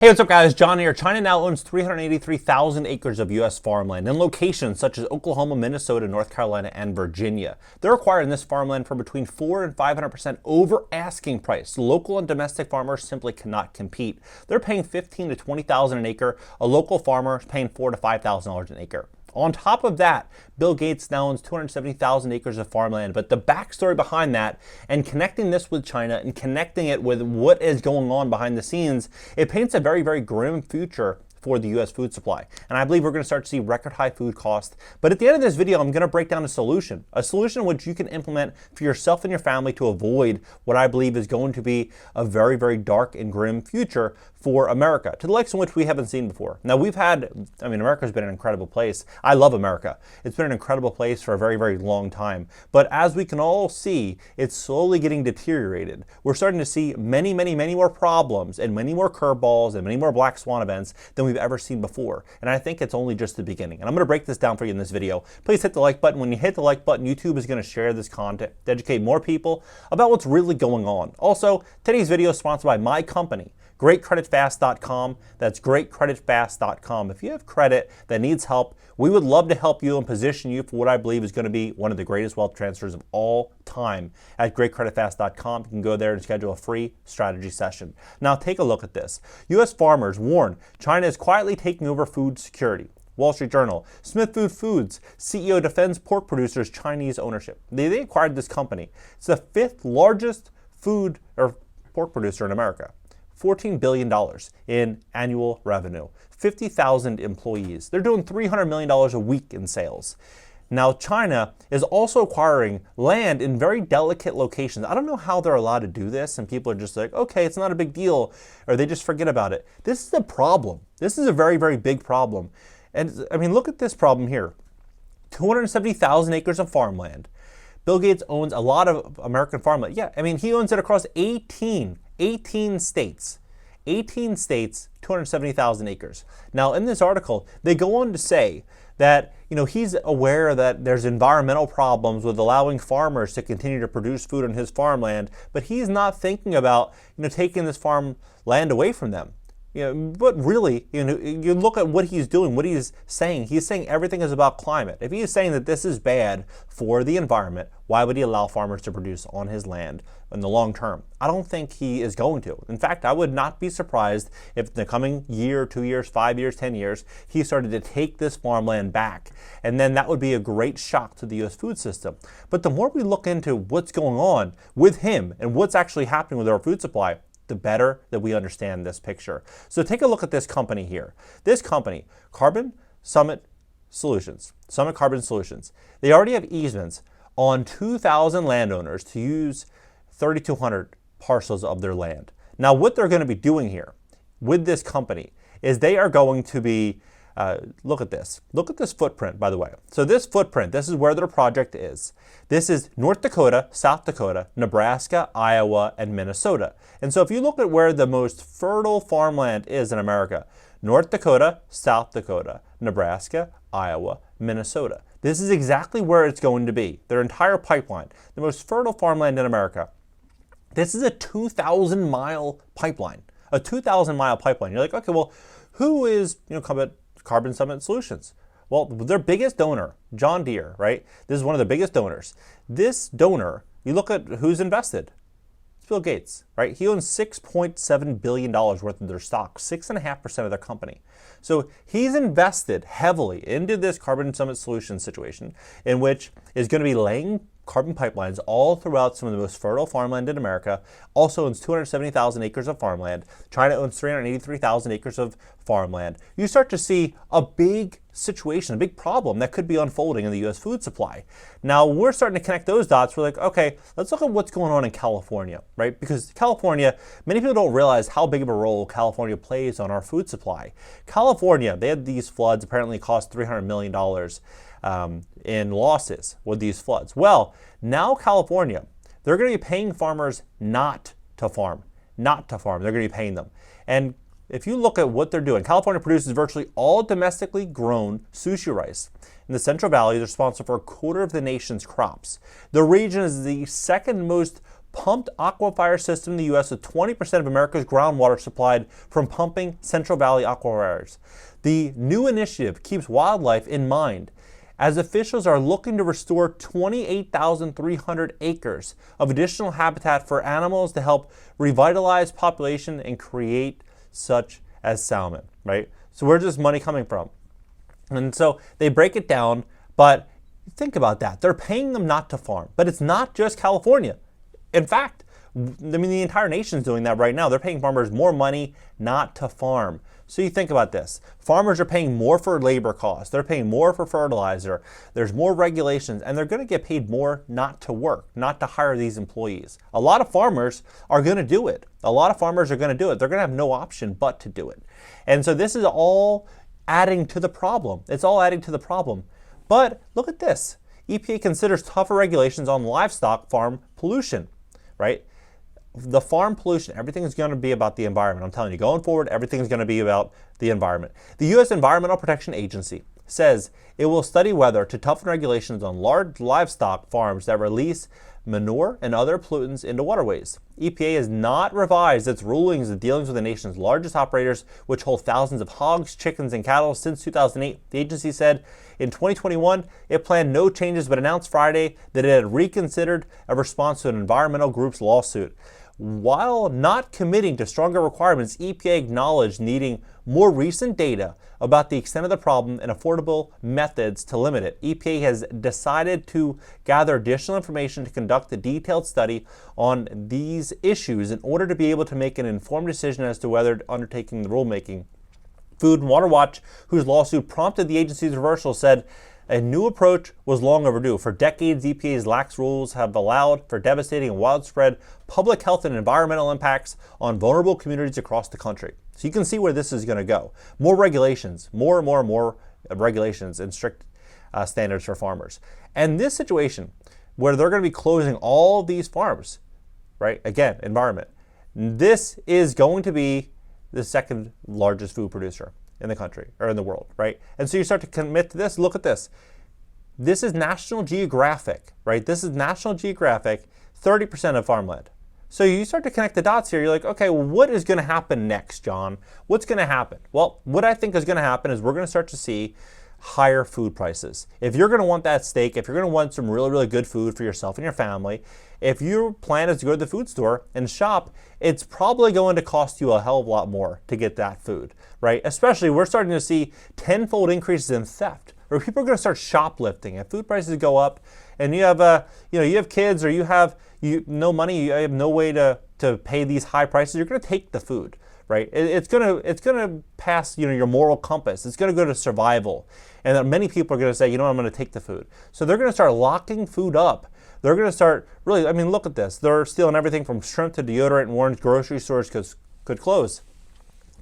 Hey, what's up guys? John here. China now owns 383,000 acres of U.S. farmland in locations such as Oklahoma, Minnesota, North Carolina, and Virginia. They're acquiring this farmland for between 400 and 500% over asking price. Local and domestic farmers simply cannot compete. They're paying $15,000 to $20,000 an acre. A local farmer is paying $4,000 to $5,000 an acre. On top of that, Bill Gates now owns 270,000 acres of farmland. But the backstory behind that and connecting this with China and connecting it with what is going on behind the scenes, it paints a very, very grim future for the U.S. food supply. And I believe we're going to start to see record high food costs. But at the end of this video, I'm going to break down a solution which you can implement for yourself and your family to avoid what I believe is going to be a very, very dark and grim future for America, to the likes in which we haven't seen before. Now America's been an incredible place. I love America. It's been an incredible place for a very, very long time. But as we can all see, it's slowly getting deteriorated. We're starting to see many, many, many more problems and many more curveballs and many more black swan events than we've ever seen before. And I think it's only just the beginning. And I'm going to break this down for you in this video. Please hit the like button. When you hit the like button, YouTube is going to share this content to educate more people about what's really going on. Also, today's video is sponsored by my company, GreatCreditFast.com. That's GreatCreditFast.com. If you have credit that needs help, we would love to help you and position you for what I believe is going to be one of the greatest wealth transfers of all time. At GreatCreditFast.com, you can go there and schedule a free strategy session. Now take a look at this. U.S. farmers warn China is quietly taking over food security. Wall Street Journal. Smithfield Foods CEO defends pork producers' Chinese ownership. They acquired this company. It's the fifth largest food or pork producer in America. $14 billion in annual revenue, 50,000 employees. They're doing $300 million a week in sales. Now, China is also acquiring land in very delicate locations. I don't know how they're allowed to do this, and people are just like, okay, it's not a big deal, or they just forget about it. This is a problem. This is a very, very big problem. And I mean, look at this problem here. 270,000 acres of farmland. Bill Gates owns a lot of American farmland. Yeah, I mean, he owns it across 18 states. 18 states, 270,000 acres. Now, in this article, they go on to say that, he's aware that there's environmental problems with allowing farmers to continue to produce food on his farmland, but he's not thinking about, taking this farmland away from them. But really, you look at what he's doing, what he's saying. He's saying everything is about climate. If he is saying that this is bad for the environment, why would he allow farmers to produce on his land in the long term? I don't think he is going to. In fact, I would not be surprised if in the coming year, 2 years, 5 years, 10 years, he started to take this farmland back. And then that would be a great shock to the U.S. food system. But the more we look into what's going on with him and what's actually happening with our food supply, the better that we understand this picture. So take a look at this company here. This company, Summit Carbon Solutions. They already have easements on 2,000 landowners to use 3,200 parcels of their land. Now, what they're going to be doing here with this company is they are going to be, look at this. Look at this footprint, by the way. So this footprint, this is where their project is. This is North Dakota, South Dakota, Nebraska, Iowa, and Minnesota. And so if you look at where the most fertile farmland is in America, North Dakota, South Dakota, Nebraska, Iowa, Minnesota. This is exactly where it's going to be. Their entire pipeline, the most fertile farmland in America. This is a 2,000-mile pipeline. A 2,000-mile pipeline. You're like, okay, well, who is, Carbon Summit Solutions? Well, their biggest donor, John Deere, right? This is one of the biggest donors. This donor, you look at who's invested. It's Bill Gates, right? He owns $6.7 billion worth of their stock, 6.5% of their company. So he's invested heavily into this Carbon Summit Solutions situation, in which is going to be laying carbon pipelines all throughout some of the most fertile farmland in America. Also owns 270,000 acres of farmland. China owns 383,000 acres of farmland. You start to see a big situation, a big problem that could be unfolding in the U.S. food supply. Now, we're starting to connect those dots. We're like, okay, let's look at what's going on in California, right? Because California, many people don't realize how big of a role California plays on our food supply. California, they had these floods, apparently cost $300 million in losses with these floods. Well, now California, they're going to be paying farmers not to farm. They're going to be paying them. And if you look at what they're doing, California produces virtually all domestically grown sushi rice. In the Central Valley, they're responsible for a quarter of the nation's crops. The region is the second most pumped aquifer system in the U.S. with 20% of America's groundwater supplied from pumping Central Valley aquifers. The new initiative keeps wildlife in mind, as officials are looking to restore 28,300 acres of additional habitat for animals to help revitalize population and create such as salmon, right? So where's this money coming from? And so they break it down, but think about that. They're paying them not to farm, but it's not just California. In fact, the entire nation's doing that right now. They're paying farmers more money not to farm. So you think about this. Farmers are paying more for labor costs. They're paying more for fertilizer. There's more regulations, and they're going to get paid more not to work, not to hire these employees. A lot of farmers are going to do it. They're going to have no option but to do it. And so this is all adding to the problem. It's all adding to the problem. But look at this. EPA considers tougher regulations on livestock farm pollution, right? The farm pollution, everything is going to be about the environment. I'm telling you, going forward, everything is going to be about the environment. The U.S. Environmental Protection Agency says it will study whether to toughen regulations on large livestock farms that release manure and other pollutants into waterways. EPA has not revised its rulings and dealings with the nation's largest operators, which hold thousands of hogs, chickens, and cattle since 2008. The agency said in 2021 it planned no changes, but announced Friday that it had reconsidered a response to an environmental group's lawsuit. While not committing to stronger requirements, EPA acknowledged needing more recent data about the extent of the problem and affordable methods to limit it. EPA has decided to gather additional information to conduct a detailed study on these issues in order to be able to make an informed decision as to whether undertaking the rulemaking. Food and Water Watch, whose lawsuit prompted the agency's reversal, said a new approach was long overdue. For decades, EPA's lax rules have allowed for devastating and widespread public health and environmental impacts on vulnerable communities across the country. So you can see where this is going to go. More regulations, more regulations and strict standards for farmers. And this situation where they're going to be closing all these farms, right? Again, environment. This is going to be the second largest food producer in the country or in the world, right? And so you start to commit to this. Look at this. This is National Geographic, right? This is National Geographic, 30% of farmland. So you start to connect the dots here. You're like, okay, well, what is going to happen next, John? What's going to happen? Well, what I think is going to happen is we're going to start to see higher food prices. If you're going to want that steak, if you're going to want some really, really good food for yourself and your family, if your plan is to go to the food store and shop, it's probably going to cost you a hell of a lot more to get that food, right? Especially we're starting to see tenfold increases in theft, where people are going to start shoplifting. If food prices go up, and you have you have kids, or you have no money, you have no way to pay these high prices, you're going to take the food, right? It's gonna pass your moral compass. It's going to go to survival, and then many people are going to say, I'm going to take the food. So they're going to start locking food up. They're going to start look at this. They're stealing everything from shrimp to deodorant and orange. Grocery stores could close.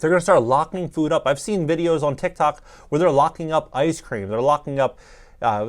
They're going to start locking food up. I've seen videos on TikTok where they're locking up ice cream. They're locking up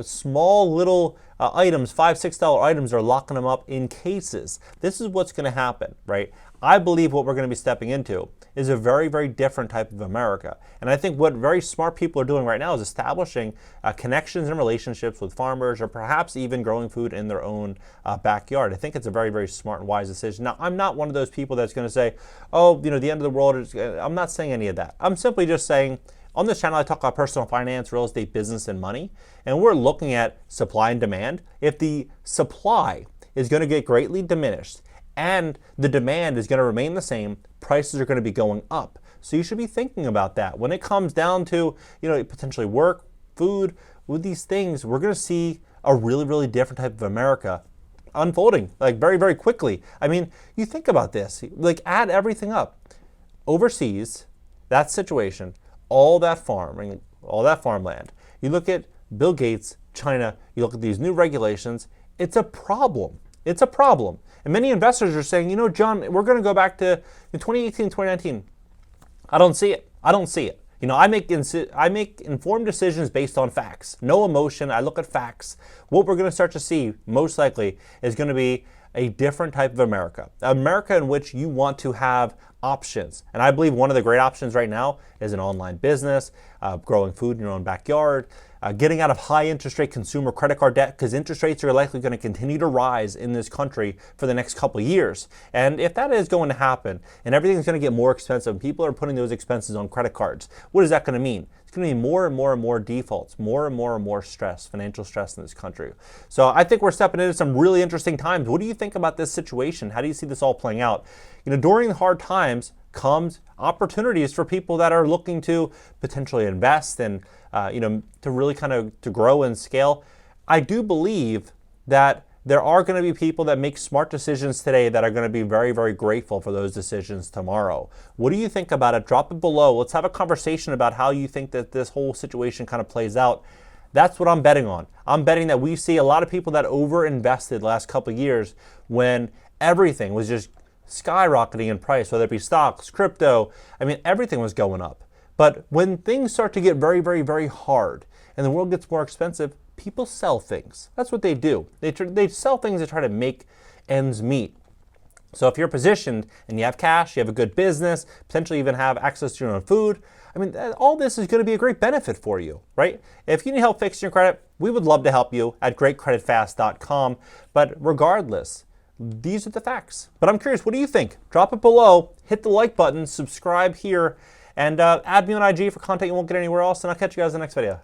small little items, $5, $6 items, are locking them up in cases. This is what's going to happen, right? I believe what we're going to be stepping into is a very, very different type of America. And I think what very smart people are doing right now is establishing connections and relationships with farmers, or perhaps even growing food in their own backyard. I think it's a very, very smart and wise decision. Now, I'm not one of those people that's going to say, the end of the world is, I'm not saying any of that. I'm simply just saying, on this channel, I talk about personal finance, real estate, business, and money, and we're looking at supply and demand. If the supply is going to get greatly diminished and the demand is going to remain the same, prices are going to be going up. So you should be thinking about that. When it comes down to, potentially work, food, with these things, we're going to see a really, really different type of America unfolding, very, very quickly. I mean, you think about this, add everything up. Overseas, that situation, all that farming, all that farmland. You look at Bill Gates, China, you look at these new regulations, it's a problem. It's a problem. And many investors are saying, John, we're going to go back to 2018, 2019. I don't see it. I make informed decisions based on facts. No emotion. I look at facts. What we're going to start to see, most likely, is going to be a different type of America. America in which you want to have options. And I believe one of the great options right now is an online business, growing food in your own backyard, getting out of high interest rate consumer credit card debt, because interest rates are likely going to continue to rise in this country for the next couple of years. And if that is going to happen and everything's going to get more expensive and people are putting those expenses on credit cards, what is that going to mean? It's going to be more and more and more defaults, more and more and more stress, financial stress in this country. So I think we're stepping into some really interesting times. What do you think about this situation? How do you see this all playing out? During the hard times comes opportunities for people that are looking to potentially invest and to really to grow and scale. I do believe that there are going to be people that make smart decisions today that are going to be very, very grateful for those decisions tomorrow. What do you think about it? Drop it below. Let's have a conversation about how you think that this whole situation kind of plays out. That's what I'm betting on. I'm betting that we see a lot of people that over-invested the last couple of years when everything was just skyrocketing in price, whether it be stocks, crypto. Everything was going up. But when things start to get very, very, very hard and the world gets more expensive, people sell things. That's what they do. They sell things to try to make ends meet. So if you're positioned and you have cash, you have a good business, potentially even have access to your own food, all this is going to be a great benefit for you, right? If you need help fixing your credit, we would love to help you at greatcreditfast.com. But regardless, these are the facts. But I'm curious, what do you think? Drop it below, hit the like button, subscribe here, and add me on IG for content you won't get anywhere else, and I'll catch you guys in the next video.